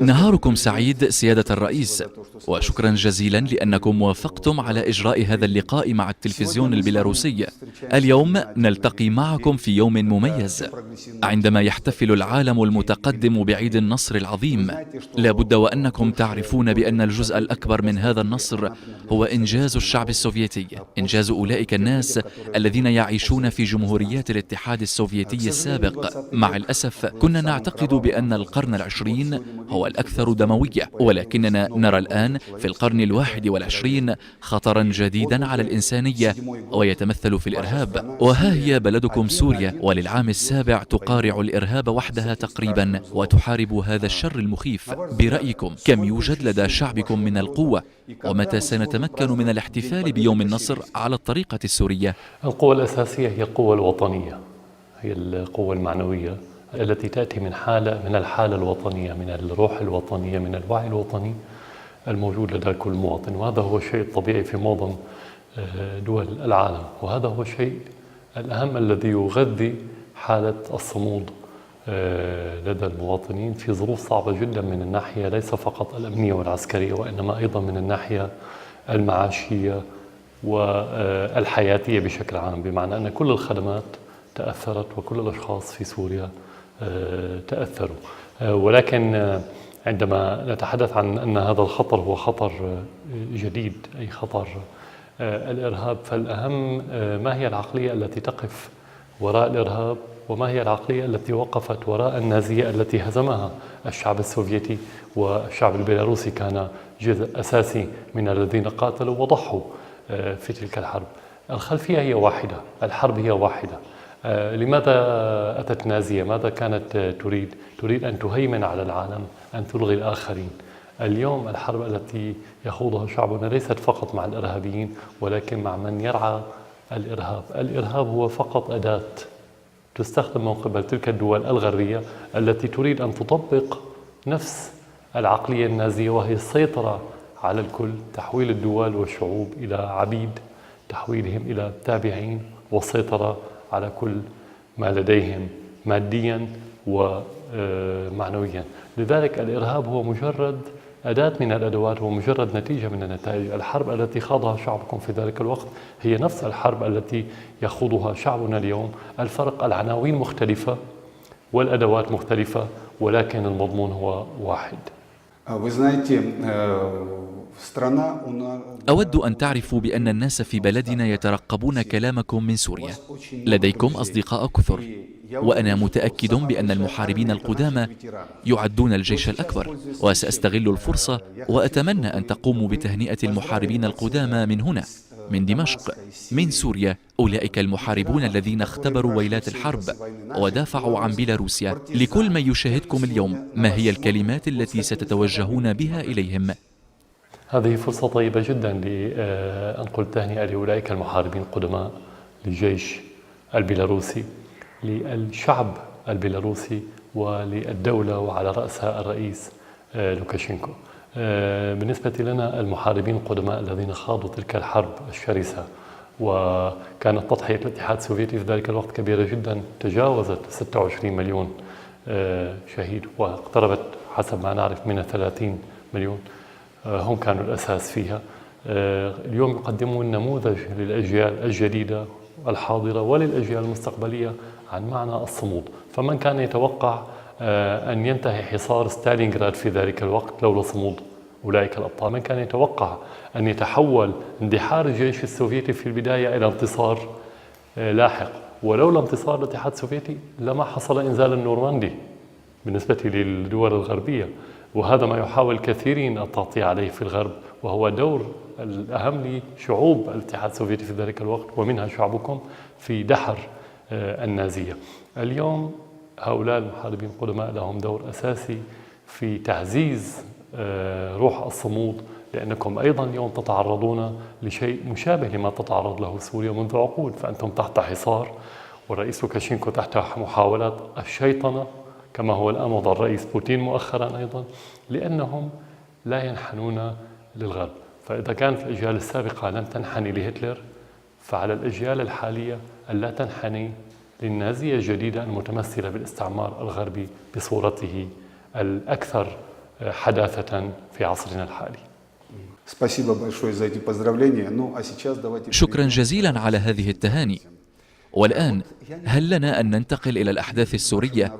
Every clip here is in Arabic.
نهاركم سعيد سيادة الرئيس، وشكرا جزيلا لأنكم وافقتم على إجراء هذا اللقاء مع التلفزيون البيلاروسي. اليوم نلتقي معكم في يوم مميز عندما يحتفل العالم المتقدم بعيد النصر العظيم. لا بد وأنكم تعرفون بأن الجزء الأكبر من هذا النصر هو إنجاز الشعب السوفيتي، إنجاز أولئك الناس الذين يعيشون في جمهوريات الاتحاد السوفيتي السابق. مع الأسف كنا نعتقد بأن القرن العشرين هو الأكثر دموية، ولكننا نرى الآن في القرن الواحد والعشرين خطرا جديدا على الإنسانية ويتمثل في الإرهاب. وها هي بلدكم سوريا وللعام السابع تقارع الإرهاب وحدها تقريبا وتحارب هذا الشر المخيف. برأيكم كم يوجد لدى شعبكم من القوة؟ ومتى سنتمكن من الاحتفال بيوم النصر على الطريقة السورية؟ القوة الأساسية هي القوة الوطنية، هي القوة المعنوية التي تأتي من الحالة الوطنية، من الروح الوطنية، من الوعي الوطني الموجود لدى كل مواطن. وهذا هو الشيء الطبيعي في معظم دول العالم، وهذا هو الشيء الأهم الذي يغذي حالة الصمود لدى المواطنين في ظروف صعبة جدا من الناحية ليس فقط الأمنية والعسكرية، وإنما أيضا من الناحية المعاشية والحياتية بشكل عام، بمعنى أن كل الخدمات تأثرت وكل الأشخاص في سوريا تأثروا. ولكن عندما نتحدث عن أن هذا الخطر هو خطر جديد، أي خطر الإرهاب، فالأهم ما هي العقلية التي تقف وراء الإرهاب، وما هي العقلية التي وقفت وراء النازية التي هزمها الشعب السوفيتي، والشعب البيلاروسي كان جزء أساسي من الذين قاتلوا وضحوا في تلك الحرب. الخلفية هي واحدة، الحرب هي واحدة. لماذا أتت نازية؟ ماذا كانت تريد؟ تريد أن تهيمن على العالم، أن تلغي الآخرين. اليوم الحرب التي يخوضها شعبنا ليست فقط مع الإرهابيين، ولكن مع من يرعى الإرهاب. الإرهاب هو فقط أداة تستخدم من قبل تلك الدول الغربية التي تريد أن تطبق نفس العقلية النازية، وهي السيطرة على الكل، تحويل الدول والشعوب إلى عبيد، تحويلهم إلى تابعين، والسيطرة على كل ما لديهم ماديا ومعنويا. لذلك الإرهاب هو مجرد أداة من الأدوات، ومجرد نتيجة من النتائج. الحرب التي خاضها شعبكم في ذلك الوقت هي نفس الحرب التي يخوضها شعبنا اليوم. الفرق العناوين مختلفة والأدوات مختلفة، ولكن المضمون هو واحد. أود أن تعرفوا بأن الناس في بلدنا يترقبون كلامكم من سوريا. لديكم أصدقاء كثر، وأنا متأكد بأن المحاربين القدامى يعدون الجيش الأكبر، وسأستغل الفرصة وأتمنى أن تقوموا بتهنئة المحاربين القدامى من هنا، من دمشق، من سوريا، أولئك المحاربون الذين اختبروا ويلات الحرب ودافعوا عن بيلاروسيا. لكل من يشاهدكم اليوم، ما هي الكلمات التي ستتوجهون بها إليهم؟ هذه فرصة طيبة جدا لأنقل تهنئة لأولئك المحاربين القدماء، للجيش البيلاروسي، للشعب البيلاروسي، وللدولة وعلى رأسها الرئيس لوكاشينكو. بالنسبة لنا المحاربين القدماء الذين خاضوا تلك الحرب الشرسة، وكانت تضحية الاتحاد السوفيتي في ذلك الوقت كبيرة جدا، تجاوزت 26 مليون شهيد، واقتربت حسب ما نعرف من 30 مليون. هم كانوا الأساس فيها. اليوم يقدمون نموذج للأجيال الجديدة الحاضرة وللأجيال المستقبلية عن معنى الصمود. فمن كان يتوقع أن ينتهي حصار ستالينغراد في ذلك الوقت لولا صمود أولئك الأبطال؟ من كان يتوقع أن يتحول اندحار الجيش السوفيتي في البداية إلى انتصار لاحق؟ ولولا انتصار الاتحاد السوفيتي لما حصل إنزال النورماندي بالنسبة للدول الغربية، وهذا ما يحاول كثيرين التغطية عليه في الغرب، وهو دور الأهم لشعوب الاتحاد السوفيتي في ذلك الوقت، ومنها شعبكم، في دحر النازية. اليوم هؤلاء المحاربين القدماء لهم دور أساسي في تعزيز روح الصمود، لأنكم أيضا اليوم تتعرضون لشيء مشابه لما تتعرض له سوريا منذ عقود. فأنتم تحت حصار، والرئيس لوكاشينكو تحت محاولات الشيطنة، كما هو الآن وضع الرئيس بوتين مؤخرا أيضا، لأنهم لا ينحنون للغرب. فإذا كانت الأجيال السابقة لم تنحني لهتلر، فعلى الأجيال الحالية ألا تنحني للنازية الجديدة المتمثلة بالاستعمار الغربي بصورته الأكثر حداثة في عصرنا الحالي. شكرا جزيلا على هذه التهاني. والآن هل لنا أن ننتقل إلى الأحداث السورية؟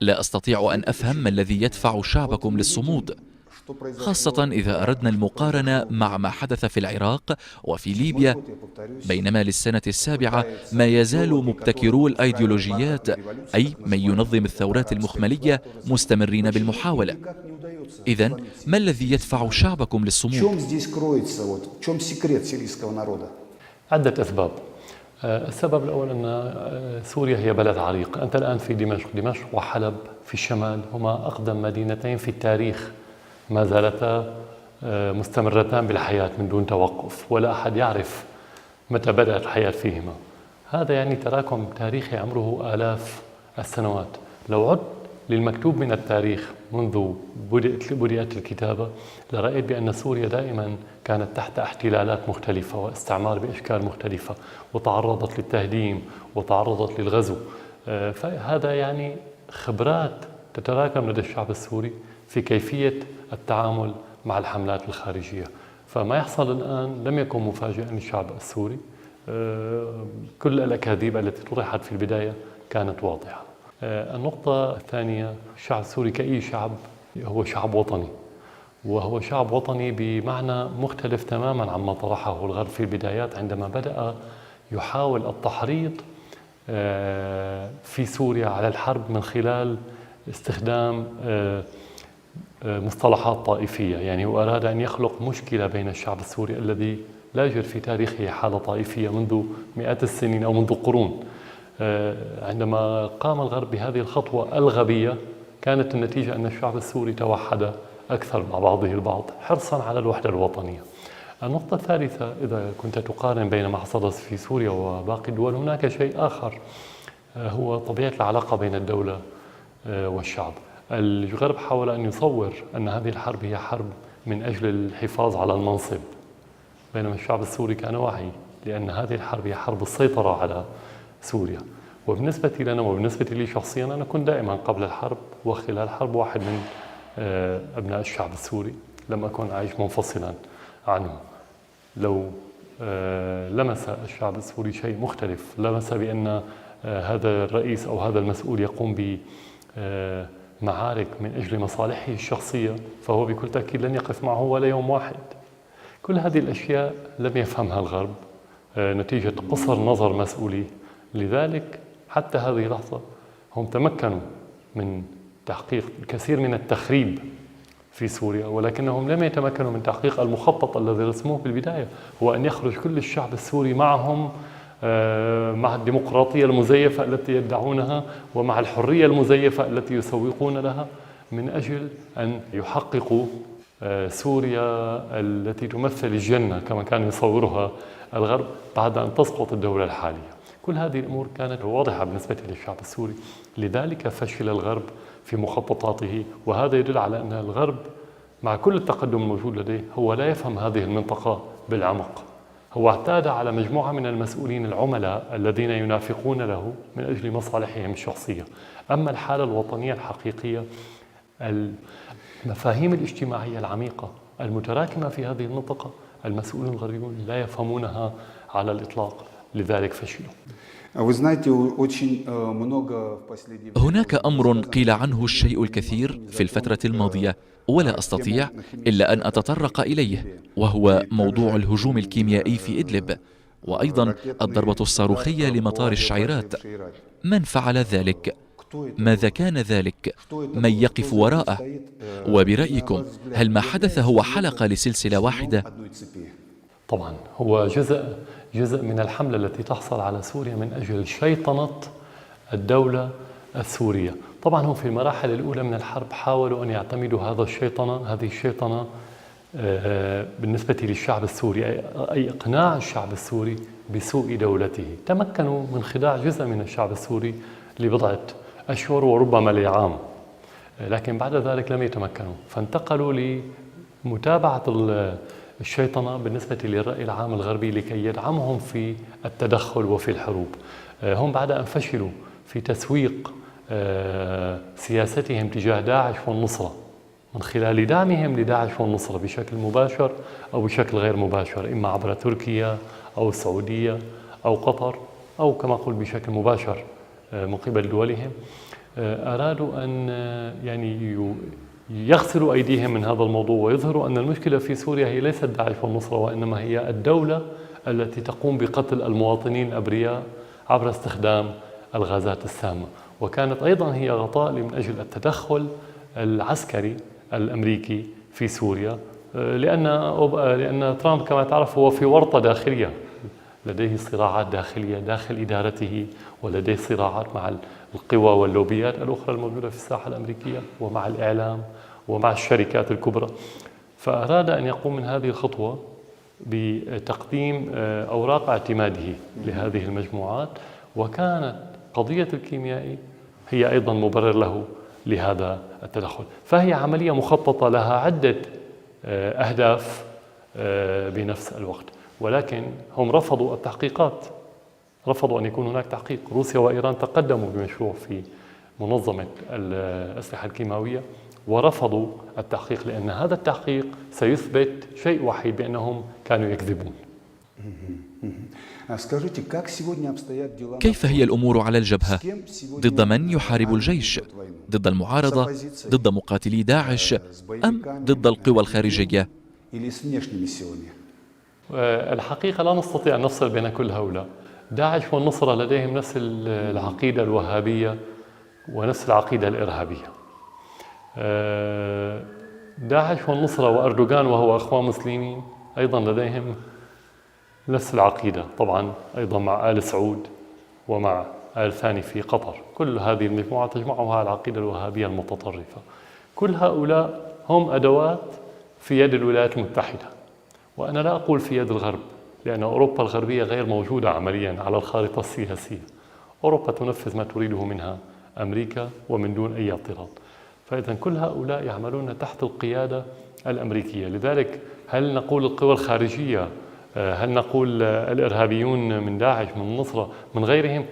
لا أستطيع أن أفهم ما الذي يدفع شعبكم للصمود، خاصة إذا أردنا المقارنة مع ما حدث في العراق وفي ليبيا، بينما للسنة السابعة ما يزال مبتكرو الأيديولوجيات أي من ينظم الثورات المخملية مستمرين بالمحاولة. إذن ما الذي يدفع شعبكم للصمود؟ عدة أسباب. السبب الأول أن سوريا هي بلد عريق. أنت الآن في دمشق وحلب في الشمال هما أقدم مدينتين في التاريخ، ما زالتا مستمرتان بالحياة من دون توقف، ولا أحد يعرف متى بدأت الحياة فيهما. هذا يعني تراكم تاريخي عمره آلاف السنوات. لو عدت للمكتوب من التاريخ منذ بدأت الكتابة لرأيت بأن سوريا دائما كانت تحت احتلالات مختلفة واستعمار بأشكال مختلفة، وتعرضت للتهديم وتعرضت للغزو. فهذا يعني خبرات تتراكم لدى الشعب السوري في كيفية التعامل مع الحملات الخارجية. فما يحصل الآن لم يكن مفاجئا للشعب السوري. كل الأكاذيب التي طرحت في البداية كانت واضحة. النقطة الثانية، الشعب السوري كأي شعب هو شعب وطني، وهو شعب وطني بمعنى مختلف تماما عما طرحه الغرب في البدايات عندما بدأ يحاول التحريض في سوريا على الحرب من خلال استخدام مصطلحات طائفية. يعني هو أراد أن يخلق مشكلة بين الشعب السوري الذي لا يوجد في تاريخه حالة طائفية منذ مئات السنين أو منذ قرون. عندما قام الغرب بهذه الخطوة الغبية كانت النتيجة أن الشعب السوري توحد أكثر مع بعضه البعض حرصا على الوحدة الوطنية. النقطة الثالثة، إذا كنت تقارن بين ما حصل في سوريا وباقي الدول، هناك شيء آخر هو طبيعة العلاقة بين الدولة والشعب. الغرب حاول أن يصور أن هذه الحرب هي حرب من أجل الحفاظ على المنصب، بينما الشعب السوري كان واعي لأن هذه الحرب هي حرب السيطرة على سوريا. وبالنسبة لنا وبالنسبة لي شخصيا، أنا كنت دائما قبل الحرب وخلال الحرب واحد من أبناء الشعب السوري، لم أكن عايش منفصلا عنه. لو لمس الشعب السوري شيء مختلف، لمس بأن هذا الرئيس أو هذا المسؤول يقوم بمعارك من أجل مصالحه الشخصية، فهو بكل تأكيد لن يقف معه ولا يوم واحد. كل هذه الأشياء لم يفهمها الغرب نتيجة قصر نظر مسؤوليه. لذلك حتى هذه اللحظة هم تمكنوا من تحقيق الكثير من التخريب في سوريا، ولكنهم لم يتمكنوا من تحقيق المخطط الذي رسموه بالبداية، هو أن يخرج كل الشعب السوري معهم مع الديمقراطية المزيفة التي يدعونها ومع الحرية المزيفة التي يسوقون لها، من أجل أن يحققوا سوريا التي تمثل الجنة كما كان يصورها الغرب بعد أن تسقط الدولة الحالية. كل هذه الأمور كانت واضحة بالنسبة للشعب السوري، لذلك فشل الغرب في مخططاته. وهذا يدل على أن الغرب مع كل التقدم الموجود لديه هو لا يفهم هذه المنطقة بالعمق. هو اعتاد على مجموعة من المسؤولين العملاء الذين ينافقون له من أجل مصالحهم الشخصية. أما الحالة الوطنية الحقيقية، المفاهيم الاجتماعية العميقة المتراكمة في هذه المنطقة، المسؤولون الغربيون لا يفهمونها على الإطلاق، لذلك فشلوا. هناك أمر قيل عنه الشيء الكثير في الفترة الماضية ولا أستطيع إلا أن أتطرق إليه، وهو موضوع الهجوم الكيميائي في إدلب، وأيضا الضربة الصاروخية لمطار الشعيرات. من فعل ذلك؟ ماذا كان ذلك؟ من يقف وراءه؟ وبرأيكم هل ما حدث هو حلقة لسلسلة واحدة؟ طبعا هو جزء من الحملة التي تحصل على سوريا من أجل شيطنة الدولة السورية. طبعا هم في المراحل الأولى من الحرب حاولوا أن يعتمدوا هذه الشيطنة بالنسبة للشعب السوري، أي إقناع الشعب السوري بسوء دولته. تمكنوا من خداع جزء من الشعب السوري لبضعة أشهر وربما لعام، لكن بعد ذلك لم يتمكنوا، فانتقلوا لمتابعة الشيطنة بالنسبة للرأي العام الغربي لكي يدعمهم في التدخل وفي الحروب. هم بعد أن فشلوا في تسويق سياستهم تجاه داعش والنصرة من خلال دعمهم لداعش والنصرة بشكل مباشر أو بشكل غير مباشر، إما عبر تركيا أو السعودية أو قطر أو كما قلت بشكل مباشر من قبل دولهم. أرادوا أن يعني يغسلوا أيديهم من هذا الموضوع ويظهروا أن المشكلة في سوريا هي ليست داعش والنصرة، وإنما هي الدولة التي تقوم بقتل المواطنين الأبرياء عبر استخدام الغازات السامة. وكانت أيضا هي غطاء من أجل التدخل العسكري الأمريكي في سوريا، لأن ترامب كما تعرف هو في ورطة داخلية، لديه صراعات داخلية داخل إدارته، ولديه صراعات مع القوى واللوبيات الأخرى الموجودة في الساحة الأمريكية ومع الإعلام ومع الشركات الكبرى. فأراد أن يقوم من هذه الخطوة بتقديم أوراق اعتماده لهذه المجموعات، وكانت قضية الكيميائي هي أيضا مبرر له لهذا التدخل. فهي عملية مخططة لها عدة أهداف بنفس الوقت، ولكن هم رفضوا التحقيقات، رفضوا أن يكون هناك تحقيق. روسيا وإيران تقدموا بمشروع في منظمة الأسلحة الكيماوية ورفضوا التحقيق، لأن هذا التحقيق سيثبت شيء وحيد، بأنهم كانوا يكذبون. كيف هي الأمور على الجبهة؟ ضد من يحارب الجيش؟ ضد المعارضة؟ ضد مقاتلي داعش؟ أم ضد القوى الخارجية؟ الحقيقة لا نستطيع أن نفصل بين كل هؤلاء. داعش والنصرة لديهم نفس العقيدة الوهابية ونفس العقيدة الإرهابية. داعش والنصرة وأردوغان وهو أخوان مسلمين أيضا لديهم نفس العقيدة، طبعا أيضا مع آل سعود ومع آل ثاني في قطر. كل هذه المجموعة تجمعها العقيدة الوهابية المتطرفة. كل هؤلاء هم أدوات في يد الولايات المتحدة، وأنا لا أقول في يد الغرب، لأن أوروبا الغربية غير موجودة عمليا على الخارطة السياسية. أوروبا تنفذ ما تريده منها أمريكا ومن دون أي اعتراض. فإذا كل هؤلاء يعملون تحت القيادة الأمريكية. لذلك هل نقول القوى الخارجية، هل نقول الإرهابيون من داعش من النصرة من غيرهم؟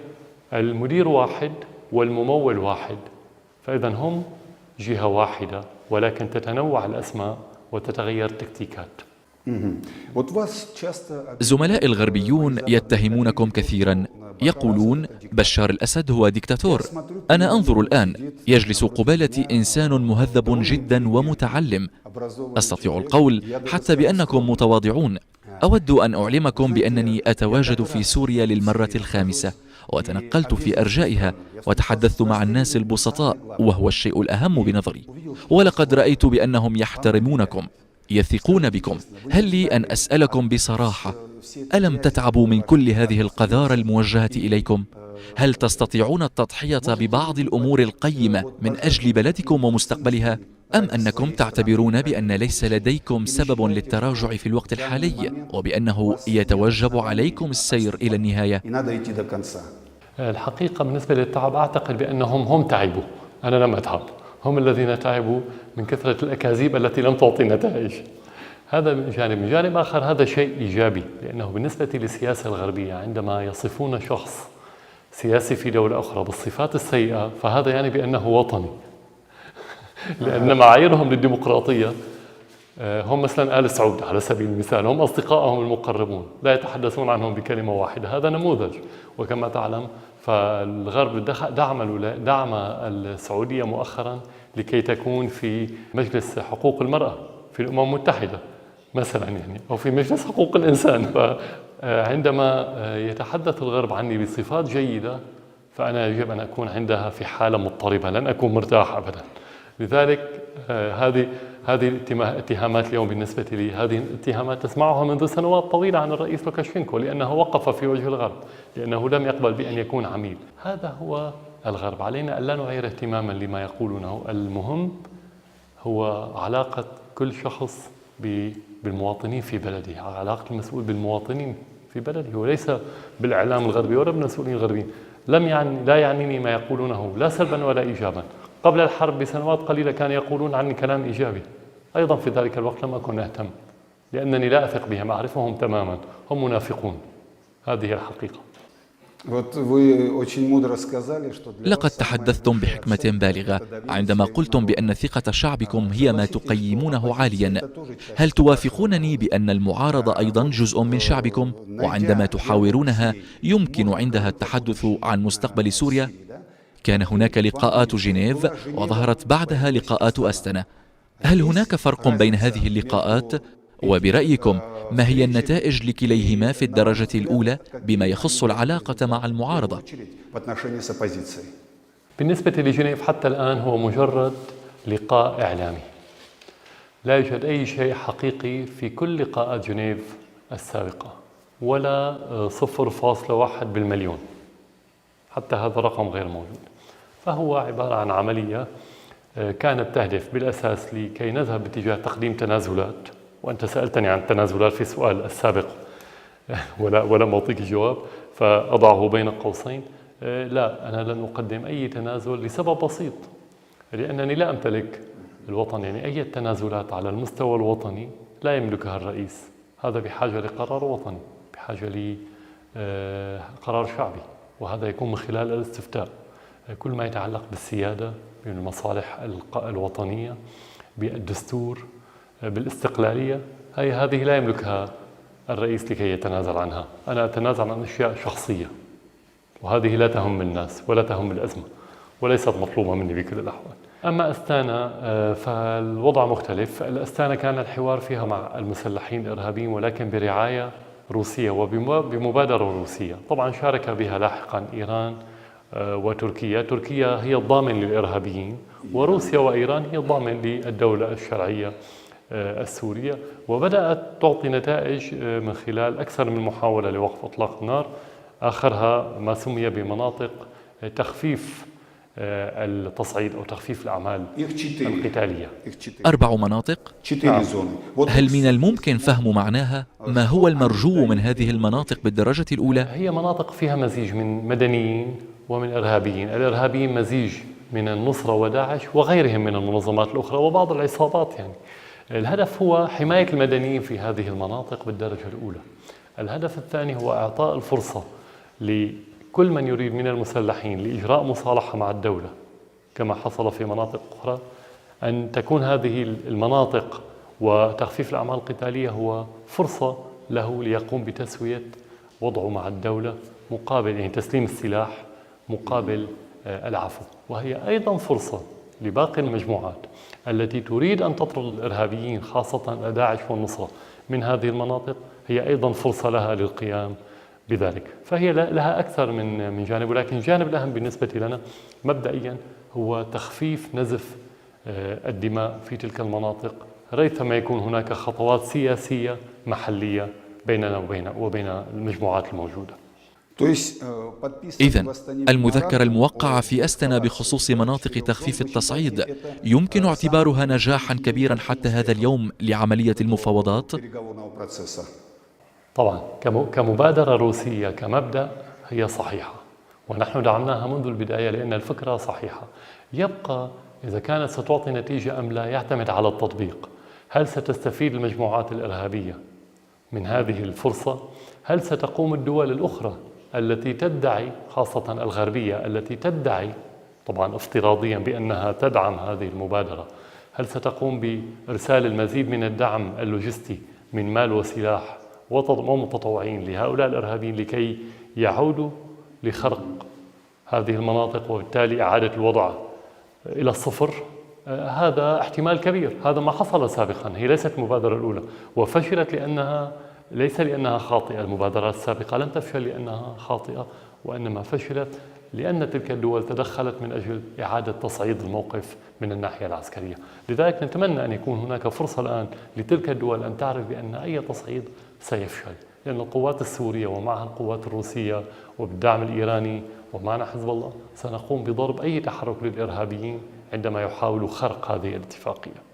المدير واحد والممول واحد، فإذا هم جهة واحدة، ولكن تتنوع الأسماء وتتغير التكتيكات. زملاء الغربيون يتهمونكم كثيرا، يقولون بشار الأسد هو ديكتاتور. أنا أنظر الآن يجلس قبالتي إنسان مهذب جدا ومتعلم، أستطيع القول حتى بأنكم متواضعون. أود أن أعلمكم بأنني أتواجد في سوريا للمرة الخامسة، وتنقلت في أرجائها وتحدثت مع الناس البسطاء، وهو الشيء الأهم بنظري، ولقد رأيت بأنهم يحترمونكم، يثقون بكم. هل لي أن أسألكم بصراحة، ألم تتعبوا من كل هذه القذارة الموجهة إليكم؟ هل تستطيعون التضحية ببعض الأمور القيمة من أجل بلدكم ومستقبلها؟ أم أنكم تعتبرون بأن ليس لديكم سبب للتراجع في الوقت الحالي، وبأنه يتوجب عليكم السير إلى النهاية؟ الحقيقة بالنسبة للتعب أعتقد بأنهم هم تعبوا، أنا لم أتعب. هم الذين تعبوا من كثرة الأكاذيب التي لم تعطي نتائج. هذا من جانب. من جانب آخر هذا شيء إيجابي، لأنه بالنسبة للسياسة الغربية عندما يصفون شخص سياسي في دولة أخرى بالصفات السيئة، فهذا يعني بأنه وطني. لأن معاييرهم للديمقراطية هم مثلا آل سعود على سبيل المثال، هم أصدقائهم المقربون لا يتحدثون عنهم بكلمة واحدة. هذا نموذج. وكما تعلم فالغرب دعم السعودية مؤخرا لكي تكون في مجلس حقوق المرأة في الأمم المتحدة مثلا، يعني أو في مجلس حقوق الإنسان. فعندما يتحدث الغرب عني بصفات جيدة، فأنا يجب أن أكون عندها في حالة مضطربة، لن أكون مرتاح أبدا. لذلك هذه اتهامات اليوم بالنسبة لي، هذه اتهامات تسمعها منذ سنوات طويلة عن الرئيس لوكاشينكو، لأنه وقف في وجه الغرب، لأنه لم يقبل بأن يكون عميل. هذا هو الغرب. علينا أن لا نعير اهتماما لما يقولونه. المهم هو علاقة كل شخص بالمواطنين في بلده، علاقة المسؤول بالمواطنين في بلده، وليس بالإعلام الغربي ولا بالمسؤولين الغربيين. لا يعنيني ما يقولونه لا سلبا ولا إيجابا. قبل الحرب بسنوات قليلة كانوا يقولون عني كلام إيجابي، أيضا في ذلك الوقت لم أكن أهتم، لأنني لا أثق بهم، أعرفهم تماما، هم منافقون. هذه الحقيقة. لقد تحدثتم بحكمة بالغة عندما قلتم بأن ثقة شعبكم هي ما تقيمونه عاليا. هل توافقونني بأن المعارضة أيضا جزء من شعبكم، وعندما تحاورونها يمكن عندها التحدث عن مستقبل سوريا؟ كان هناك لقاءات جنيف وظهرت بعدها لقاءات أستنا. هل هناك فرق بين هذه اللقاءات؟ وبرأيكم ما هي النتائج لكليهما في الدرجة الأولى بما يخص العلاقة مع المعارضة؟ بالنسبة لجنيف حتى الآن هو مجرد لقاء إعلامي، لا يوجد أي شيء حقيقي في كل لقاءات جنيف السابقة، ولا 0.1 بالمليون، حتى هذا الرقم غير موجود. فهو عبارة عن عملية كانت تهدف بالأساس لكي نذهب باتجاه تقديم تنازلات، وأنت سألتني عن التنازلات في السؤال السابق ولم أعطيك جواب، فأضعه بين قوسين. لا، أنا لن أقدم أي تنازل لسبب بسيط، لأنني لا أمتلك الوطن. يعني أي تنازلات على المستوى الوطني لا يملكها الرئيس، هذا بحاجة لقرار وطني، بحاجة لقرار شعبي، وهذا يكون من خلال الاستفتاء. كل ما يتعلق بالسيادة، بالمصالح الوطنية، بالدستور، بالاستقلالية، هذه لا يملكها الرئيس لكي يتنازل عنها. أنا أتنازل عن أشياء شخصية، وهذه لا تهم الناس ولا تهم الأزمة، وليست مطلوبة مني بكل الأحوال. أما أستانا فالوضع مختلف. الأستانا كان الحوار فيها مع المسلحين الإرهابيين، ولكن برعاية روسية وبمبادرة روسية. طبعا شارك بها لاحقا إيران وتركيا. تركيا هي الضامن للإرهابيين، وروسيا وإيران هي الضامن للدولة الشرعية السورية. وبدأت تعطي نتائج من خلال أكثر من محاولة لوقف إطلاق النار، آخرها ما سمي بمناطق تخفيف التصعيد أو تخفيف الأعمال القتالية. 4 مناطق؟ هل من الممكن فهم معناها؟ ما هو المرجو من هذه المناطق بالدرجة الأولى؟ هي مناطق فيها مزيج من مدنيين ومن إرهابيين. الإرهابيين مزيج من النصرة وداعش وغيرهم من المنظمات الأخرى وبعض العصابات. يعني الهدف هو حماية المدنيين في هذه المناطق بالدرجة الأولى. الهدف الثاني هو إعطاء الفرصة لكل من يريد من المسلحين لإجراء مصالحة مع الدولة، كما حصل في مناطق أخرى، أن تكون هذه المناطق وتخفيف الأعمال القتالية هو فرصة له ليقوم بتسوية وضعه مع الدولة مقابل يعني تسليم السلاح مقابل العفو. وهي أيضا فرصة لباقي المجموعات التي تريد أن تطرد الإرهابيين خاصة داعش والنصرة من هذه المناطق، هي أيضا فرصة لها للقيام بذلك. فهي لها أكثر من جانب، ولكن الجانب الأهم بالنسبة لنا مبدئيا هو تخفيف نزف الدماء في تلك المناطق، ريثما يكون هناك خطوات سياسية محلية بيننا وبين المجموعات الموجودة. إذن المذكرة الموقعة في أستنا بخصوص مناطق تخفيف التصعيد يمكن اعتبارها نجاحا كبيرا حتى هذا اليوم لعملية المفاوضات؟ طبعا كمبادرة روسية كمبدأ هي صحيحة، ونحن دعمناها منذ البداية لأن الفكرة صحيحة. يبقى إذا كانت ستعطي نتيجة أم لا يعتمد على التطبيق. هل ستستفيد المجموعات الإرهابية من هذه الفرصة؟ هل ستقوم الدول الأخرى التي تدعي، خاصة الغربية التي تدعي طبعا افتراضيا بأنها تدعم هذه المبادرة، هل ستقوم بإرسال المزيد من الدعم اللوجستي من مال وسلاح ومتطوعين لهؤلاء الإرهابيين لكي يعودوا لخرق هذه المناطق وبالتالي إعادة الوضع إلى الصفر؟ هذا احتمال كبير. هذا ما حصل سابقا. هي ليست المبادرة الأولى وفشلت ليس لأنها خاطئة. المبادرات السابقة لم تفشل لأنها خاطئة، وإنما فشلت لأن تلك الدول تدخلت من أجل إعادة تصعيد الموقف من الناحية العسكرية. لذلك نتمنى أن يكون هناك فرصة الآن لتلك الدول أن تعرف بأن أي تصعيد سيفشل، لأن القوات السورية ومعها القوات الروسية وبالدعم الإيراني ومعنا حزب الله سنقوم بضرب أي تحرك للإرهابيين عندما يحاولوا خرق هذه الاتفاقية.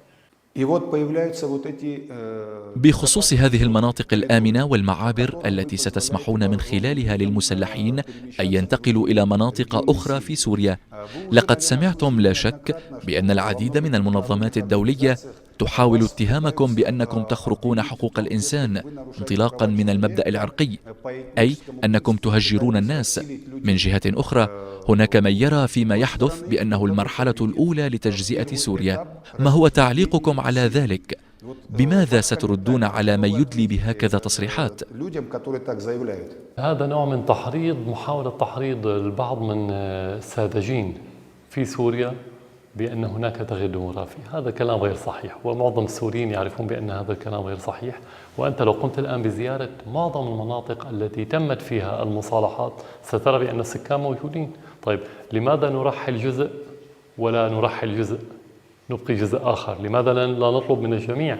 بخصوص هذه المناطق الآمنة والمعابر التي ستسمحون من خلالها للمسلحين أن ينتقلوا إلى مناطق أخرى في سوريا، لقد سمعتم لا شك بأن العديد من المنظمات الدولية تحاول اتهامكم بأنكم تخرقون حقوق الإنسان انطلاقا من المبدأ العرقي، أي أنكم تهجرون الناس. من جهة أخرى هناك من يرى فيما يحدث بأنه المرحلة الأولى لتجزئة سوريا. ما هو تعليقكم على ذلك؟ بماذا ستردون على من يدلي بهكذا تصريحات؟ هذا نوع من محاولة تحريض البعض من الساذجين في سوريا بأن هناك تغيير ديموغرافي. هذا كلام غير صحيح، ومعظم السوريين يعرفون بأن هذا الكلام غير صحيح. وأنت لو قمت الآن بزيارة معظم المناطق التي تمت فيها المصالحات سترى بأن السكان موجودين. طيب لماذا نرحل جزء ولا نرحل جزء؟ نبقي جزء آخر. لماذا لا نطلب من الجميع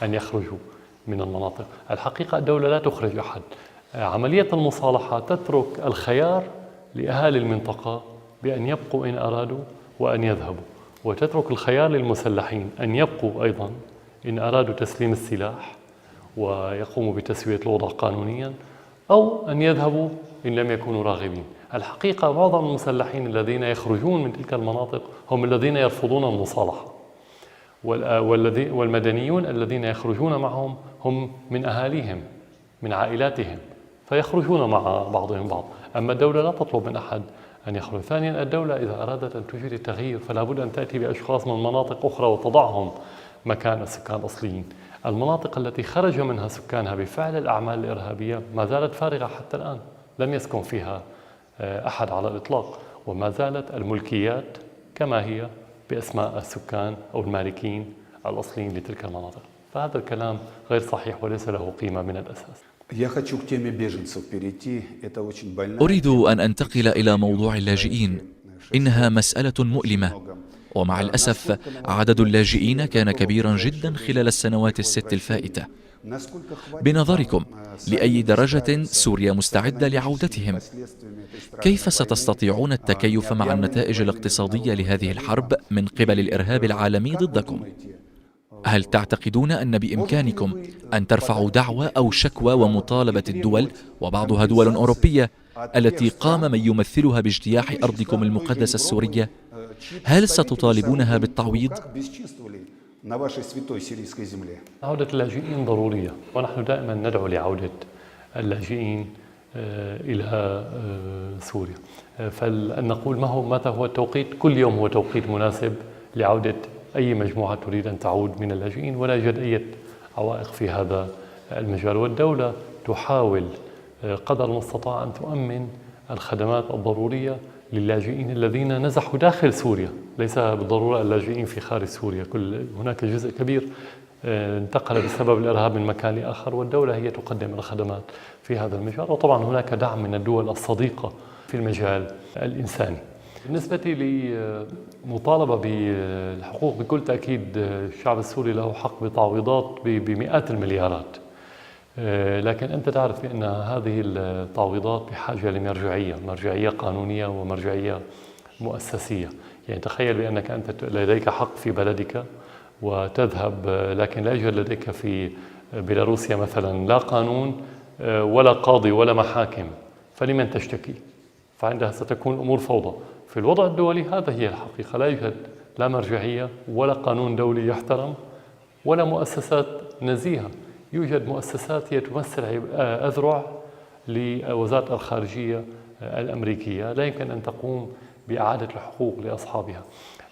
أن يخرجوا من المناطق؟ الحقيقة الدولة لا تخرج أحد. عملية المصالحة تترك الخيار لأهالي المنطقة بأن يبقوا إن أرادوا وأن يذهبوا، وتترك الخيار للمسلحين أن يبقوا أيضا إن أرادوا تسليم السلاح ويقوموا بتسوية الوضع قانونيا، أو أن يذهبوا إن لم يكونوا راغبين. الحقيقة معظم المسلحين الذين يخرجون من تلك المناطق هم الذين يرفضون المصالحة، والمدنيون الذين يخرجون معهم هم من أهاليهم من عائلاتهم، فيخرجون مع بعضهم بعض. أما الدولة لا تطلب من أحد أن يخرج. ثانيا، الدولة إذا أرادت أن تجري التغيير فلا بد أن تأتي بأشخاص من مناطق أخرى وتضعهم مكان السكان الأصليين. المناطق التي خرج منها سكانها بفعل الأعمال الإرهابية ما زالت فارغة حتى الآن، لم يسكن فيها أحد على الإطلاق، وما زالت الملكيات كما هي بأسماء السكان أو المالكين الأصليين لتلك المناطق. فهذا الكلام غير صحيح وليس له قيمة من الأساس. أريد أن أنتقل إلى موضوع اللاجئين. إنها مسألة مؤلمة، ومع الأسف عدد اللاجئين كان كبيرا جدا خلال السنوات الست الفائتة. بنظركم لأي درجة سوريا مستعدة لعودتهم؟ كيف ستستطيعون التكيف مع النتائج الاقتصادية لهذه الحرب من قبل الإرهاب العالمي ضدكم؟ هل تعتقدون أن بإمكانكم أن ترفعوا دعوى أو شكوى ومطالبة الدول وبعضها دول أوروبية التي قام من يمثلها باجتياح أرضكم المقدسة السورية؟ هل ستطالبونها بالتعويض؟ عودة اللاجئين ضرورية، ونحن دائما ندعو لعودة اللاجئين إلى سوريا. فأن نقول متى هو التوقيت؟ كل يوم هو توقيت مناسب لعودة أي مجموعة تريد أن تعود من اللاجئين، ولا يوجد أي عوائق في هذا المجال. والدولة تحاول قدر المستطاع أن تؤمن الخدمات الضرورية للاجئين الذين نزحوا داخل سوريا، ليس بالضرورة اللاجئين في خارج سوريا. هناك جزء كبير انتقل بسبب الإرهاب من مكان لآخر، والدولة هي تقدم الخدمات في هذا المجال. وطبعا هناك دعم من الدول الصديقة في المجال الإنساني. بالنسبة لمطالبة بالحقوق، بكل تأكيد الشعب السوري له حق بتعويضات بمئات المليارات، لكن أنت تعرف بأن هذه التعويضات بحاجة مرجعية قانونية ومرجعية مؤسسية. يعني تخيل بأنك أنت لديك حق في بلدك وتذهب، لكن لا يوجد لديك في بيلاروسيا مثلا لا قانون ولا قاضي ولا محاكم، فلمن تشتكي؟ فعندها ستكون الأمور فوضى. في الوضع الدولي هذا هي الحقيقة، لا يوجد لا مرجعية ولا قانون دولي يحترم ولا مؤسسات نزيهة. يوجد مؤسسات هي تمثل أذرع لوزارة الخارجية الأمريكية، لا يمكن أن تقوم بإعادة الحقوق لأصحابها.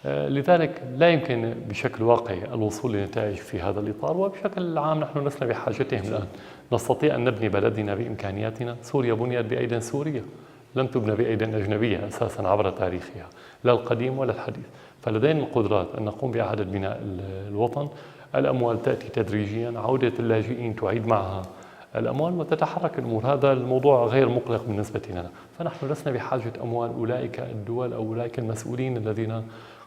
لذلك لا يمكن بشكل واقعي الوصول لنتائج في هذا الإطار. وبشكل عام نحن لسنا بحاجتهم الآن. نستطيع أن نبني بلدنا بإمكانياتنا. سوريا بنيت بأيدي سورية، لم تبنى بأيدي أجنبية أساسا عبر تاريخها، لا القديم ولا الحديث. فلدينا القدرات أن نقوم بإعادة بناء الوطن. الأموال تأتي تدريجيا، عودة اللاجئين تعيد معها الأموال وتتحرك الأمور. هذا الموضوع غير مقلق بالنسبة لنا. فنحن لسنا بحاجة أموال أولئك الدول أو أولئك المسؤولين الذين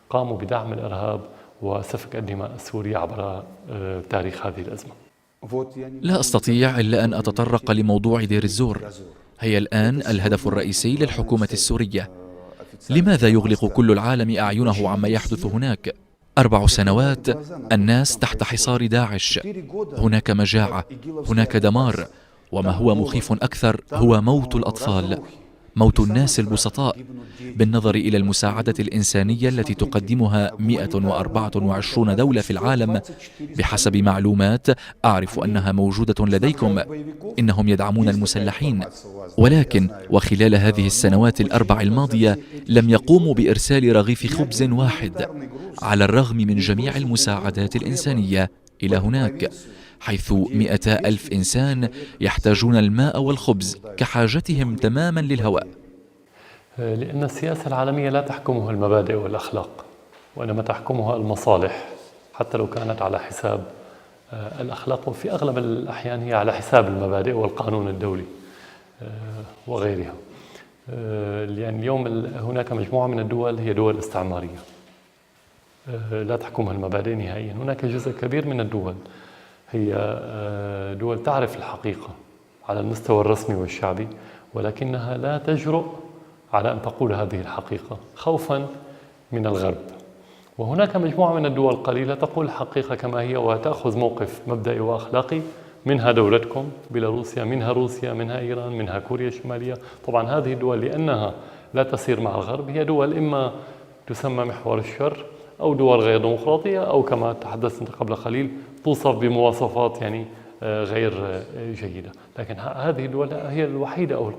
قاموا بدعم الإرهاب وسفك الدماء السوري عبر تاريخ هذه الأزمة. لا أستطيع إلا أن أتطرق لموضوع دير الزور. هي الآن الهدف الرئيسي للحكومة السورية. لماذا يغلق كل العالم أعينه عما يحدث هناك؟ 4 سنوات الناس تحت حصار داعش، هناك مجاعة، هناك دمار، وما هو مخيف أكثر هو موت الأطفال. موت الناس البسطاء. بالنظر إلى المساعدة الإنسانية التي تقدمها 124 دولة في العالم بحسب معلومات أعرف أنها موجودة لديكم، إنهم يدعمون المسلحين، ولكن وخلال هذه السنوات الأربع الماضية لم يقوموا بإرسال رغيف خبز واحد، على الرغم من جميع المساعدات الإنسانية إلى هناك، حيث 200,000 إنسان يحتاجون الماء والخبز كحاجتهم تماما للهواء. لأن السياسة العالمية لا تحكمها المبادئ والأخلاق، وإنما تحكمها المصالح، حتى لو كانت على حساب الأخلاق، وفي أغلب الأحيان هي على حساب المبادئ والقانون الدولي وغيرها. لأن اليوم هناك مجموعة من الدول هي دول استعمارية لا تحكمها المبادئ نهائيا. هناك جزء كبير من الدول هي دول تعرف الحقيقة على المستوى الرسمي والشعبي، ولكنها لا تجرؤ على أن تقول هذه الحقيقة خوفا من الغرب. وهناك مجموعة من الدول القليلة تقول الحقيقة كما هي وتأخذ موقف مبدئي وأخلاقي، منها دولتكم بيلاروسيا، منها روسيا، منها إيران، منها كوريا الشمالية. طبعا هذه الدول لأنها لا تسير مع الغرب هي دول إما تسمى محور الشر أو دول غير ديمقراطية، أو كما تحدثت قبل قليل توصف بمواصفات غير جيدة. لكن هذه الدول هي الوحيدة أو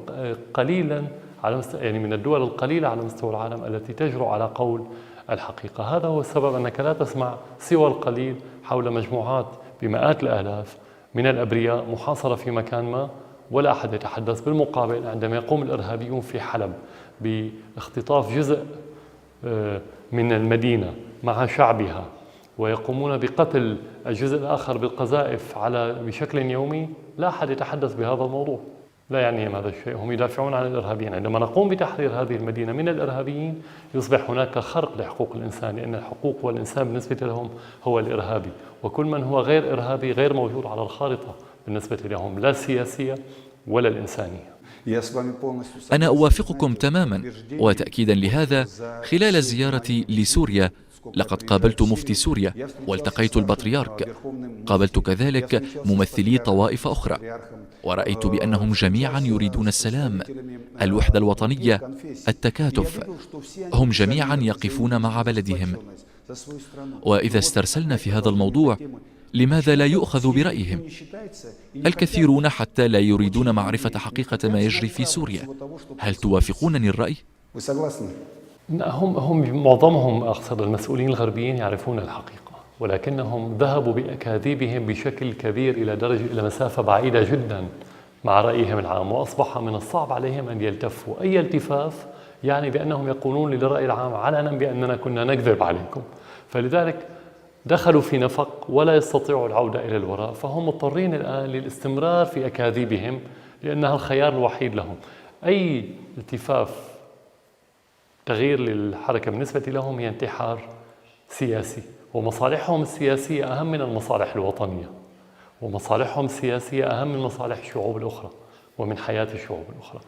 قليلا على من الدول القليلة على مستوى العالم التي تجرؤ على قول الحقيقة. هذا هو السبب أنك لا تسمع سوى القليل حول مجموعات بمئات الآلاف من الأبرياء محاصرة في مكان ما، ولا أحد يتحدث. بالمقابل عندما يقوم الإرهابيون في حلب باختطاف جزء من المدينة مع شعبها ويقومون بقتل الجزء الآخر بالقذائف بشكل يومي، لا أحد يتحدث بهذا الموضوع، لا يعنيهم هذا الشيء، هم يدافعون عن الإرهابيين. عندما نقوم بتحرير هذه المدينة من الإرهابيين يصبح هناك خرق لحقوق الإنسان، لأن الحقوق والإنسان بالنسبة لهم هو الإرهابي، وكل من هو غير إرهابي غير موجود على الخارطة بالنسبة لهم، لا السياسية ولا الإنسانية. أنا أوافقكم تماما، وتأكيدا لهذا خلال زيارتي لسوريا لقد قابلت مفتي سوريا والتقيت البطريرك، قابلت كذلك ممثلي طوائف أخرى، ورأيت بأنهم جميعا يريدون السلام، الوحدة الوطنية، التكاتف، هم جميعا يقفون مع بلدهم. وإذا استرسلنا في هذا الموضوع لماذا لا يؤخذ برأيهم؟ الكثيرون حتى لا يريدون معرفة حقيقة ما يجري في سوريا. هل توافقونني الرأي؟ هم معظمهم أقصد المسؤولين الغربيين يعرفون الحقيقة، ولكنهم ذهبوا بأكاذيبهم بشكل كبير إلى مسافة بعيدة جدا مع رأيهم العام، وأصبح من الصعب عليهم أن يلتفوا. أي التفاف يعني بأنهم يقولون للرأي العام علنا بأننا كنا نكذب عليكم، فلذلك دخلوا في نفق ولا يستطيعوا العودة إلى الوراء، فهم مضطرين الآن للاستمرار في أكاذيبهم لأنها الخيار الوحيد لهم. أي التفاف تغيير للحركة بالنسبة لهم هي انتحار سياسي، ومصالحهم السياسية أهم من المصالح الوطنية، ومصالحهم السياسية أهم من مصالح الشعوب الأخرى ومن حياة الشعوب الأخرى.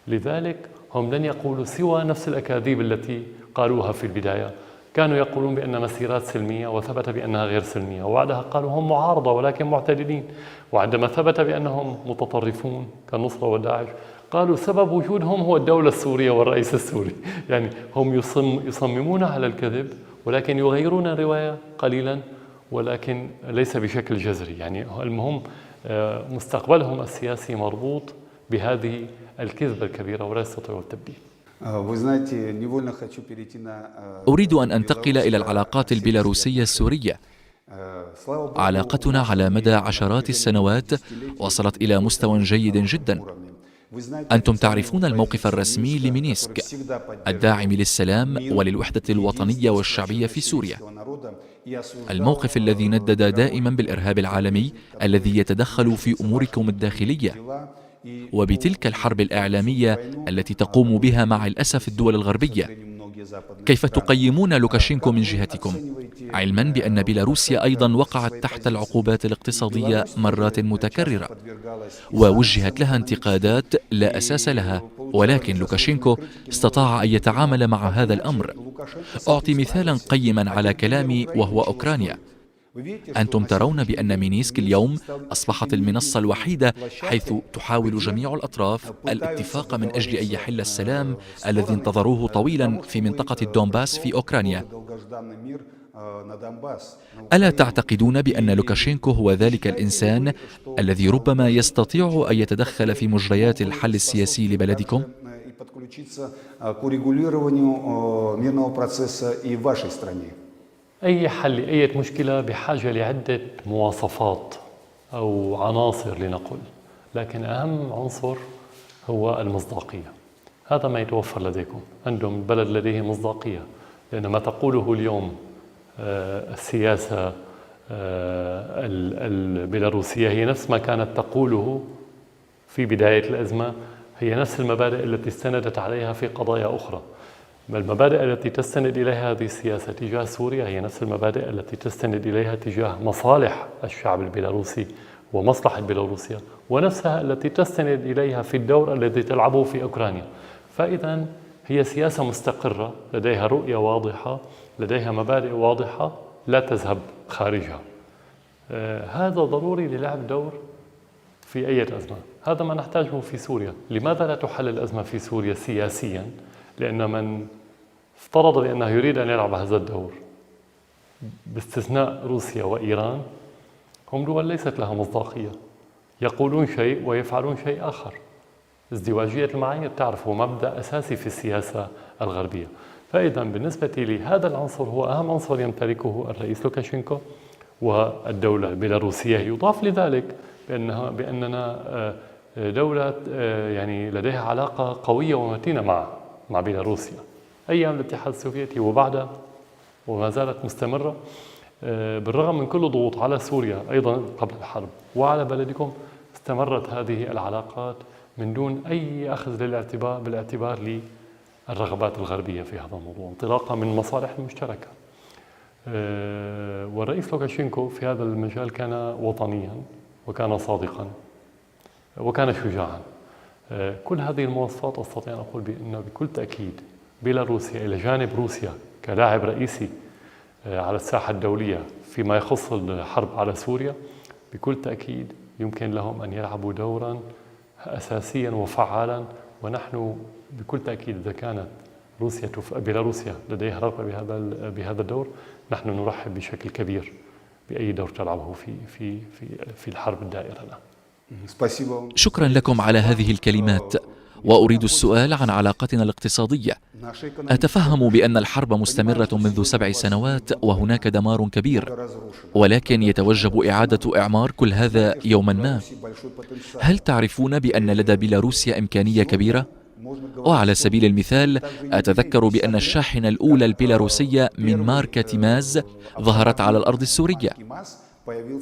لذلك هم لن يقولوا سوى نفس الأكاذيب التي قالوها في البداية. كانوا يقولون بأن مسيرات سلمية وثبت بأنها غير سلمية، وبعدها قالوا هم معارضة ولكن معتدلين، وعندما ثبت بأنهم متطرفون كالنصرة وداعش قالوا سبب وجودهم هو الدولة السورية والرئيس السوري. يعني هم يصممون على الكذب ولكن يغيرون الرواية قليلا، ولكن ليس بشكل جذري. يعني المهم مستقبلهم السياسي مربوط بهذه الكذبة الكبيرة ولا يستطيعوا التبديل. أريد أن أنتقل إلى العلاقات البيلاروسية السورية. علاقتنا على مدى عشرات السنوات وصلت إلى مستوى جيد جدا. أنتم تعرفون الموقف الرسمي لمينسك الداعم للسلام وللوحدة الوطنية والشعبية في سوريا، الموقف الذي ندد دائما بالإرهاب العالمي الذي يتدخل في أموركم الداخلية، وبتلك الحرب الإعلامية التي تقوم بها مع الأسف الدول الغربية. كيف تقيمون لوكاشينكو من جهتكم، علما بأن بيلاروسيا أيضا وقعت تحت العقوبات الاقتصادية مرات متكررة ووجهت لها انتقادات لا أساس لها، ولكن لوكاشينكو استطاع أن يتعامل مع هذا الأمر. أعطي مثالا قيما على كلامي وهو أوكرانيا. أنتم ترون بأن مينسك اليوم أصبحت المنصة الوحيدة حيث تحاول جميع الأطراف الاتفاق من أجل أن يحل السلام الذي انتظروه طويلا في منطقة الدونباس في أوكرانيا. ألا تعتقدون بأن لوكاشينكو هو ذلك الإنسان الذي ربما يستطيع أن يتدخل في مجريات الحل السياسي لبلدكم؟ أي حل أي مشكلة بحاجة لعدة مواصفات أو عناصر لنقل، لكن أهم عنصر هو المصداقية. هذا ما يتوفر لديكم، عندهم البلد لديه مصداقية، لأن ما تقوله اليوم السياسة البيلاروسية هي نفس ما كانت تقوله في بداية الأزمة، هي نفس المبادئ التي استندت عليها في قضايا أخرى. المبادئ التي تستند إليها هذه السياسة تجاه سوريا هي نفس المبادئ التي تستند إليها تجاه مصالح الشعب البيلاروسي ومصلحة بيلاروسيا، ونفسها التي تستند إليها في الدور الذي تلعبه في أوكرانيا. فإذا هي سياسة مستقرة، لديها رؤية واضحة، لديها مبادئ واضحة لا تذهب خارجها. هذا ضروري للعب دور في أي أزمة. هذا ما نحتاجه في سوريا. لماذا لا تحل الأزمة في سوريا سياسيا؟ لأن من افترض بأنه يريد أن يلعب هذا الدور باستثناء روسيا وإيران هم دول ليست لها مصداقية، يقولون شيء ويفعلون شيء آخر. ازدواجية المعايير تعرف هو مبدأ أساسي في السياسة الغربية. فإذا بالنسبة لي هذا العنصر هو أهم عنصر يمتلكه الرئيس لوكاشينكو والدولة البيلاروسية. يضاف لذلك بأننا دولة يعني لديها علاقة قوية ومتينة مع بيلاروسيا أيام الاتحاد السوفيتي وبعدها، وما زالت مستمرة بالرغم من كل ضغوط على سوريا أيضا قبل الحرب وعلى بلدكم. استمرت هذه العلاقات من دون أي أخذ بالاعتبار للرغبات الغربية في هذا الموضوع، انطلاقا من المصالح المشتركة. والرئيس لوكاشينكو في هذا المجال كان وطنيا وكان صادقا وكان شجاعا. كل هذه المواصفات أستطيع أن أقول بأنه بكل تأكيد بيلاروسيا إلى جانب روسيا كلاعب رئيسي على الساحة الدولية فيما يخص الحرب على سوريا، بكل تأكيد يمكن لهم أن يلعبوا دورا أساسيا وفعالا. ونحن بكل تأكيد إذا كانت بيلاروسيا لديها رغبة بهذا الدور، نحن نرحب بشكل كبير بأي دور تلعبه في الحرب الدائرة الآن. شكرا لكم على هذه الكلمات. وأريد السؤال عن علاقتنا الاقتصادية. أتفهم بأن الحرب مستمرة منذ 7 سنوات وهناك دمار كبير، ولكن يتوجب إعادة إعمار كل هذا يوما ما. هل تعرفون بأن لدى بيلاروسيا إمكانية كبيرة؟ وعلى سبيل المثال أتذكر بأن الشاحنة الأولى البيلاروسية من ماركة ماز ظهرت على الأرض السورية،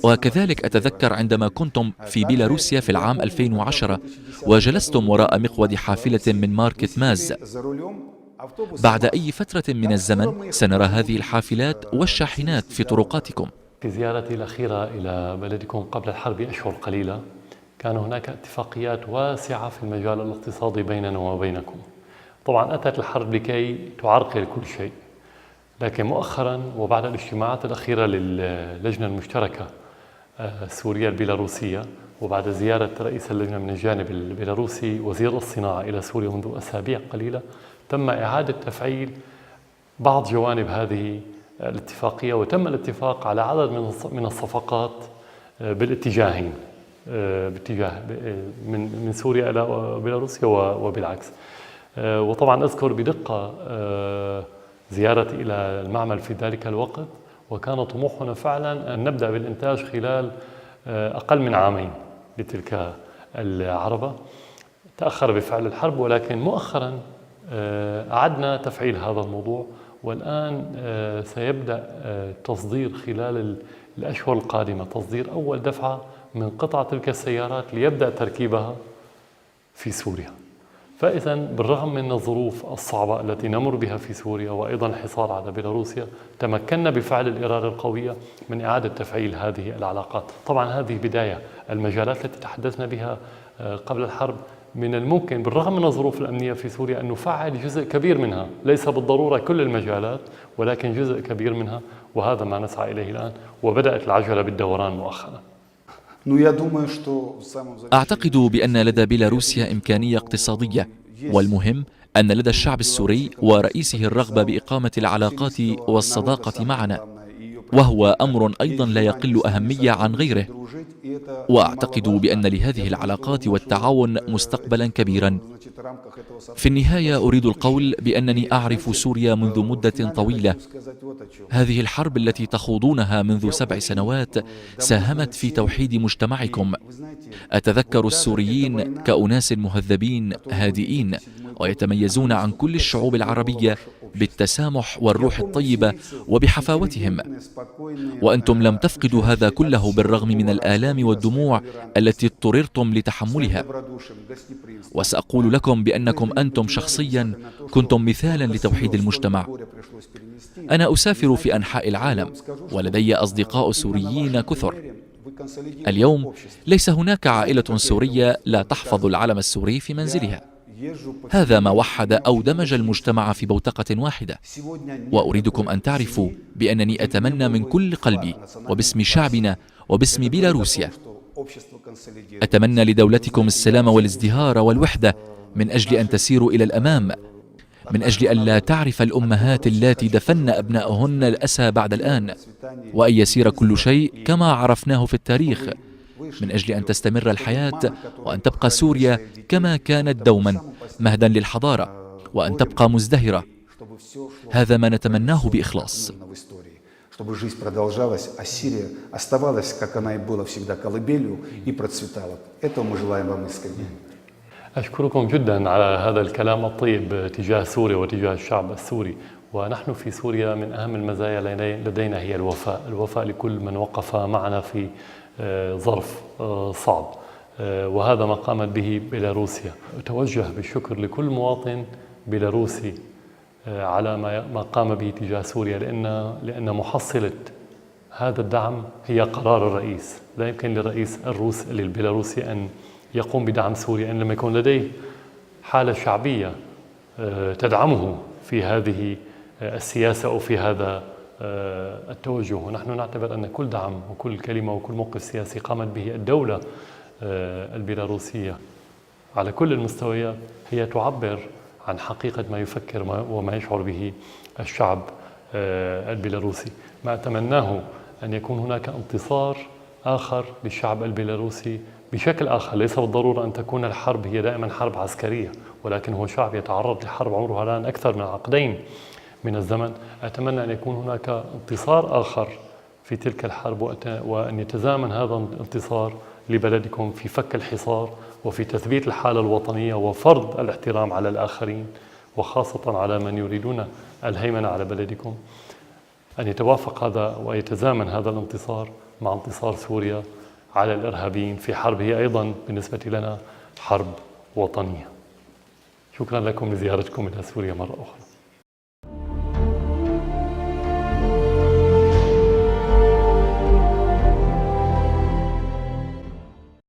وكذلك أتذكر عندما كنتم في بيلاروسيا في العام 2010 وجلستم وراء مقود حافلة من ماركة ماز. بعد أي فترة من الزمن سنرى هذه الحافلات والشاحنات في طرقاتكم. في زيارتي الأخيرة إلى بلدكم قبل الحرب بأشهر قليلة كان هناك اتفاقيات واسعة في المجال الاقتصادي بيننا وبينكم. طبعا أتت الحرب لكي تعرقل كل شيء، لكن مؤخرا وبعد الاجتماعات الأخيرة للجنة المشتركة السورية البيلاروسية، وبعد زيارة رئيس اللجنة من الجانب البيلاروسي وزير الصناعة إلى سوريا منذ أسابيع قليلة، تم إعادة تفعيل بعض جوانب هذه الاتفاقية، وتم الاتفاق على عدد من الصفقات بالاتجاهين، باتجاه من سوريا إلى بيلاروسيا وبالعكس. وطبعا أذكر بدقة زيارتي إلى المعمل في ذلك الوقت، وكان طموحنا فعلا أن نبدأ بالإنتاج خلال أقل من 2 عام بتلك العربة. تأخر بفعل الحرب، ولكن مؤخرا أعدنا تفعيل هذا الموضوع، والآن سيبدأ تصدير خلال الأشهر القادمة تصدير أول دفعة من قطع تلك السيارات ليبدأ تركيبها في سوريا. فإذا بالرغم من الظروف الصعبة التي نمر بها في سوريا وأيضا الحصار على بيلاروسيا، تمكنا بفعل الإرادة القوية من إعادة تفعيل هذه العلاقات. طبعا هذه بداية. المجالات التي تحدثنا بها قبل الحرب من الممكن بالرغم من الظروف الأمنية في سوريا أن نفعل جزء كبير منها، ليس بالضرورة كل المجالات ولكن جزء كبير منها، وهذا ما نسعى إليه الآن، وبدأت العجلة بالدوران مؤخرا. أعتقد بأن لدى بيلاروسيا إمكانية اقتصادية، والمهم أن لدى الشعب السوري ورئيسه الرغبة بإقامة العلاقات والصداقة معنا، وهو أمر أيضا لا يقل أهمية عن غيره. وأعتقد بأن لهذه العلاقات والتعاون مستقبلا كبيرا. في النهاية أريد القول بأنني أعرف سوريا منذ مدة طويلة. هذه الحرب التي تخوضونها منذ 7 سنوات ساهمت في توحيد مجتمعكم. أتذكر السوريين كأناس مهذبين هادئين، ويتميزون عن كل الشعوب العربية بالتسامح والروح الطيبة وبحفاوتهم، وأنتم لم تفقدوا هذا كله بالرغم من الآلام والدموع التي اضطررتم لتحملها. وسأقول لكم بأنكم أنتم شخصيا كنتم مثالا لتوحيد المجتمع. أنا أسافر في أنحاء العالم ولدي أصدقاء سوريين كثر. اليوم ليس هناك عائلة سورية لا تحفظ العلم السوري في منزلها. هذا ما وحد أو دمج المجتمع في بوتقة واحدة. وأريدكم أن تعرفوا بأنني أتمنى من كل قلبي وباسم شعبنا وباسم بيلاروسيا، أتمنى لدولتكم السلام والازدهار والوحدة من أجل أن تسيروا إلى الأمام، من أجل أن لا تعرف الأمهات اللاتي دفن أبنائهن الأسى بعد الآن، وأن يسير كل شيء كما عرفناه في التاريخ، من أجل أن تستمر الحياة وأن تبقى سوريا كما كانت دوما مهدا للحضارة، وأن تبقى مزدهرة. هذا ما نتمناه بإخلاص. чтобы жизнь продолжалась, а Сирия оставалась, как она и была всегда, колыбелью и процветала. Этого мы желаем вам искренне. أشكركم جدا على هذا الكلام الطيب تجاه سوريا وتجاه الشعب السوري. ونحن في سوريا من أهم المزايا لدينا هي الوفاء لكل من وقف معنا في ظرف صعب، وهذا ما قامت به بيلاروسيا. أتوجه بالشكر لكل مواطن بيلاروسي على ما قام به تجاه سوريا، لأن محصلة هذا الدعم هي قرار الرئيس. لا يمكن للرئيس البيلاروسي أن يقوم بدعم سوريا إن لم يكن لديه حالة شعبية تدعمه في هذه السياسة أو في هذا التوجه. ونحن نعتبر أن كل دعم وكل كلمة وكل موقف سياسي قامت به الدولة البيلاروسية على كل المستويات هي تعبر عن حقيقة ما يفكر وما يشعر به الشعب البيلاروسي. ما أتمناه أن يكون هناك انتصار آخر للشعب البيلاروسي بشكل آخر. ليس بالضرورة أن تكون الحرب هي دائما حرب عسكرية، ولكن هو شعب يتعرض لحرب عمرها الآن أكثر من عقدين من الزمن. أتمنى أن يكون هناك انتصار آخر في تلك الحرب، وأن يتزامن هذا الانتصار لبلدكم في فك الحصار وفي تثبيت الحالة الوطنية وفرض الاحترام على الآخرين، وخاصة على من يريدون الهيمنة على بلدكم. أن يتوافق هذا ويتزامن هذا الانتصار مع انتصار سوريا على الإرهابيين في حرب هي أيضا بالنسبة لنا حرب وطنية. شكرا لكم لزيارتكم إلى سوريا مرة أخرى.